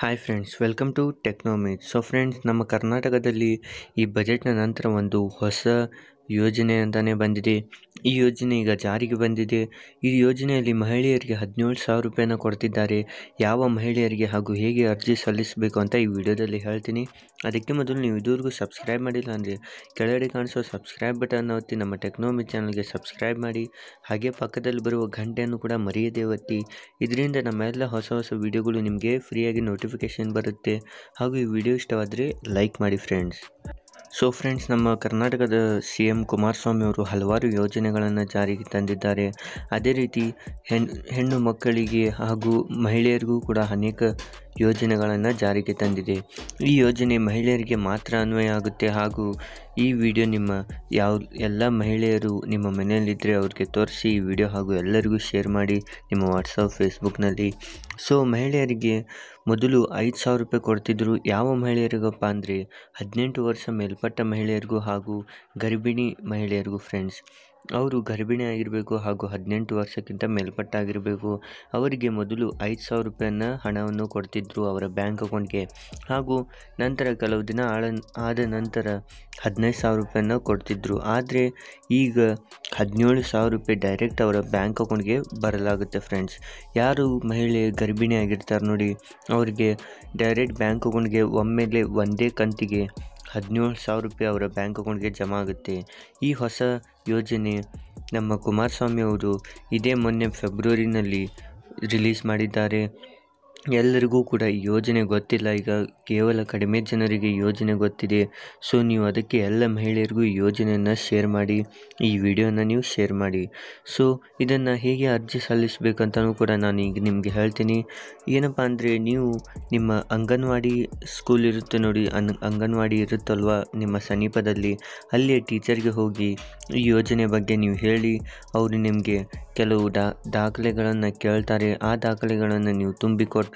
Hi friends, welcome to Technomith. So friends, ನಮ್ಮ ಕರ್ನಾಟಕದಲ್ಲಿ ಈ ಬಜೆಟ್ನ ನಂತರ ಒಂದು ಹೊಸ ಯೋಜನೆ ಅಂತಲೇ ಬಂದಿದೆ. ಈ ಯೋಜನೆ ಈಗ ಜಾರಿಗೆ ಬಂದಿದೆ. ಈ ಯೋಜನೆಯಲ್ಲಿ ಮಹಿಳೆಯರಿಗೆ 17,000 ರೂಪಾಯಿನ ಕೊಡ್ತಿದ್ದಾರೆ. ಯಾವ ಮಹಿಳೆಯರಿಗೆ ಹಾಗೂ ಹೇಗೆ ಅರ್ಜಿ ಸಲ್ಲಿಸಬೇಕು ಅಂತ ಈ ವಿಡಿಯೋದಲ್ಲಿ ಹೇಳ್ತೀನಿ. ಅದಕ್ಕೆ ಮೊದಲು ನೀವು ಇದುವರೆಗೂ ಸಬ್ಸ್ಕ್ರೈಬ್ ಮಾಡಿಲ್ಲ ಅಂದರೆ ಕೆಳಗಡೆ ಕಾಣಿಸೋ ಸಬ್ಸ್ಕ್ರೈಬ್ ಬಟನ್ ಒತ್ತಿ ನಮ್ಮ ಟೆಕ್ನೋಮಿತ್ ಚಾನಲ್ಗೆ ಸಬ್ಸ್ಕ್ರೈಬ್ ಮಾಡಿ. ಹಾಗೆ ಪಕ್ಕದಲ್ಲಿ ಬರುವ ಗಂಟೆಯನ್ನು ಕೂಡ ಮರೆಯದೇ ಒತ್ತಿ. ಇದರಿಂದ ನಮ್ಮೆಲ್ಲ ಹೊಸ ಹೊಸ ವಿಡಿಯೋಗಳು ನಿಮಗೆ ಫ್ರೀಯಾಗಿ ನೋಟಿಫಿಕೇಷನ್ ಬರುತ್ತೆ. ಹಾಗೂ ಈ ವಿಡಿಯೋ ಇಷ್ಟವಾದರೆ ಲೈಕ್ ಮಾಡಿ ಫ್ರೆಂಡ್ಸ್. ಸೊ ಫ್ರೆಂಡ್ಸ್, ನಮ್ಮ ಕರ್ನಾಟಕದ CM ಕುಮಾರಸ್ವಾಮಿ ಅವರು ಹಲವಾರು ಯೋಜನೆಗಳನ್ನು ಜಾರಿಗೆ ತಂದಿದ್ದಾರೆ. ಅದೇ ರೀತಿ ಹೆಣ್ಣು ಮಕ್ಕಳಿಗೆ ಹಾಗೂ ಮಹಿಳೆಯರಿಗೂ ಕೂಡ ಅನೇಕ ಯೋಜನೆಗಳನ್ನು ಜಾರಿಗೆ ತಂದಿದೆ. ಈ ಯೋಜನೆ ಮಹಿಳೆಯರಿಗೆ ಮಾತ್ರ ಅನ್ವಯ ಆಗುತ್ತೆ. ಹಾಗೂ ಈ ವಿಡಿಯೋ ನಿಮ್ಮ ಎಲ್ಲ ಮಹಿಳೆಯರು ನಿಮ್ಮ ಮನೆಯಲ್ಲಿದ್ದರೆ ಅವ್ರಿಗೆ ತೋರಿಸಿ ಈ ವಿಡಿಯೋ ಹಾಗೂ ಎಲ್ಲರಿಗೂ ಶೇರ್ ಮಾಡಿ ನಿಮ್ಮ ವಾಟ್ಸಪ್ ಫೇಸ್ಬುಕ್ನಲ್ಲಿ. ಸೊ ಮಹಿಳೆಯರಿಗೆ ಮೊದಲು 5,000 ರೂಪಾಯಿ ಕೊಡ್ತಿದ್ರು. ಯಾವ ಮಹಿಳೆಯರಿಗಪ್ಪ ಅಂದರೆ 18 ವರ್ಷ ಮೇಲ್ಪಟ್ಟ ಮಹಿಳೆಯರಿಗೂ ಹಾಗೂ ಗರ್ಭಿಣಿ ಮಹಿಳೆಯರಿಗೂ ಫ್ರೆಂಡ್ಸ್. ಅವರು ಗರ್ಭಿಣಿ ಆಗಿರಬೇಕು ಹಾಗೂ 18 ವರ್ಷಕ್ಕಿಂತ ಮೇಲ್ಪಟ್ಟಾಗಿರಬೇಕು. ಅವರಿಗೆ ಮೊದಲು 5,000 ರೂಪಾಯಿನ ಹಣವನ್ನು ಕೊಡ್ತಿದ್ರು ಅವರ ಬ್ಯಾಂಕ್ ಅಕೌಂಟ್ಗೆ. ಹಾಗೂ ನಂತರ ಕೆಲವು ದಿನ ಆದ ನಂತರ 15,000 ರೂಪಾಯಿನ ಕೊಡ್ತಿದ್ರು. ಆದರೆ ಈಗ 17,000 ರೂಪಾಯಿ ಡೈರೆಕ್ಟ್ ಅವರ ಬ್ಯಾಂಕ್ ಅಕೌಂಟ್ಗೆ ಬರಲಾಗುತ್ತೆ ಫ್ರೆಂಡ್ಸ್. ಯಾರು ಮಹಿಳೆ ಗರ್ಭಿಣಿ ಆಗಿರ್ತಾರೆ ನೋಡಿ, ಅವರಿಗೆ ಡೈರೆಕ್ಟ್ ಬ್ಯಾಂಕ್ ಅಕೌಂಟ್ಗೆ ಒಮ್ಮೆಲೆ ಒಂದೇ ಕಂತಿಗೆ 17,000 ರೂಪಾಯಿ ಅವರ ಬ್ಯಾಂಕ್ ಅಕೌಂಟ್ಗೆ ಜಮಾ ಆಗುತ್ತೆ. ಈ ಹೊಸ ಯೋಜನೆ ನಮ್ಮ ಕುಮಾರಸ್ವಾಮಿ ಅವರು ಇದೇ ಮೊನ್ನೆ ಫೆಬ್ರವರಿನಲ್ಲಿ ರಿಲೀಸ್ ಮಾಡಿದ್ದಾರೆ. ಎಲ್ಲರಿಗೂ ಕೂಡ ಈ ಯೋಜನೆ ಗೊತ್ತಿಲ್ಲ. ಈಗ ಕೇವಲ ಕಡಿಮೆ ಜನರಿಗೆ ಯೋಜನೆ ಗೊತ್ತಿದೆ. ಸೊ ನೀವು ಅದಕ್ಕೆ ಎಲ್ಲ ಮಹಿಳೆಯರಿಗೂ ಈ ಯೋಜನೆಯನ್ನು ಶೇರ್ ಮಾಡಿ, ಈ ವಿಡಿಯೋನ ನೀವು ಶೇರ್ ಮಾಡಿ. ಸೊ ಇದನ್ನು ಹೇಗೆ ಅರ್ಜಿ ಸಲ್ಲಿಸಬೇಕಂತಲೂ ಕೂಡ ನಾನು ಈಗ ನಿಮಗೆ ಹೇಳ್ತೀನಿ. ಏನಪ್ಪ ಅಂದರೆ, ನೀವು ನಿಮ್ಮ ಅಂಗನವಾಡಿ ಸ್ಕೂಲ್ ಇರುತ್ತೆ ನೋಡಿ, ಅಂಗನವಾಡಿ ಇರುತ್ತಲ್ವ ನಿಮ್ಮ ಸಮೀಪದಲ್ಲಿ, ಅಲ್ಲಿ ಟೀಚರ್ಗೆ ಹೋಗಿ ಈ ಯೋಜನೆ ಬಗ್ಗೆ ನೀವು ಹೇಳಿ. ಅವರು ನಿಮಗೆ ಕೆಲವು ದಾಖಲೆಗಳನ್ನು ಕೇಳ್ತಾರೆ. ಆ ದಾಖಲೆಗಳನ್ನು ನೀವು ತುಂಬಿಕೊಟ್ರೆ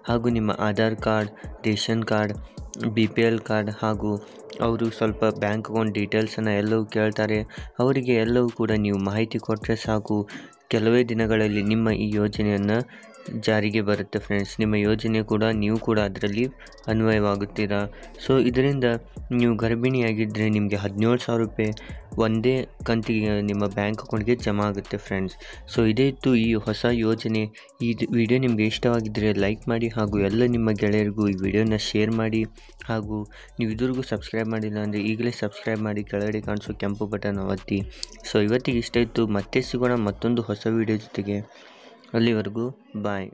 ಹಾಗೂ ನಿಮ್ಮ Aadhaar card, ration card, BPL card ಹಾಗೂ ಅವರು ಸ್ವಲ್ಪ ಬ್ಯಾಂಕ್ ಅಕೌಂಟ್ ಡೀಟೇಲ್ಸನ್ನು ಎಲ್ಲವೂ ಕೇಳ್ತಾರೆ. ಅವರಿಗೆ ಎಲ್ಲವೂ ಕೂಡ ನೀವು ಮಾಹಿತಿ ಕೊಟ್ಟರೆ ಸಾಕು. ಕೆಲವೇ ದಿನಗಳಲ್ಲಿ ನಿಮ್ಮ ಈ ಯೋಜನೆಯನ್ನು ಜಾರಿಗೆ ಬರುತ್ತೆ ಫ್ರೆಂಡ್ಸ್. ನಿಮ್ಮ ಯೋಜನೆ ಕೂಡ ನೀವು ಕೂಡ ಅದರಲ್ಲಿ ಅನ್ವಯವಾಗುತ್ತೀರಾ. ಸೊ ಇದರಿಂದ ನೀವು ಗರ್ಭಿಣಿಯಾಗಿದ್ದರೆ ನಿಮಗೆ 17,000 ರೂಪಾಯಿ ಒಂದೇ ಕಂತಿಗೆ ನಿಮ್ಮ ಬ್ಯಾಂಕ್ ಅಕೌಂಟ್ಗೆ ಜಮಾ ಆಗುತ್ತೆ ಫ್ರೆಂಡ್ಸ್. ಸೊ ಇದೇ ಇತ್ತು ಈ ಹೊಸ ಯೋಜನೆ. ಈ ವಿಡಿಯೋ ನಿಮಗೆ ಇಷ್ಟವಾಗಿದ್ದರೆ ಲೈಕ್ ಮಾಡಿ ಹಾಗೂ ಎಲ್ಲ ನಿಮ್ಮ ಗೆಳೆಯರಿಗೂ ಈ ವಿಡಿಯೋನ ಶೇರ್ ಮಾಡಿ. ಹಾಗೂ ನೀವು ಇದುವರೆಗೂ ಸಬ್ಸ್ಕ್ರೈಬ್ ಮಾಡಿಲ್ಲ ಅಂದರೆ ಈಗಲೇ ಸಬ್ಸ್ಕ್ರೈಬ್ ಮಾಡಿ, ಕೆಳಗಡೆ ಕಾಣಿಸೋ ಕೆಂಪು ಬಟನ್ ಒತ್ತಿ. ಸೊ ಇವತ್ತಿಗೆ ಇಷ್ಟ ಇತ್ತು. ಮತ್ತೆ ಸಿಗೋಣ ಮತ್ತೊಂದು ಹೊಸ ವಿಡಿಯೋ ಜೊತೆಗೆ. ಅಲ್ಲಿವರೆಗೂ ಬಾಯ್.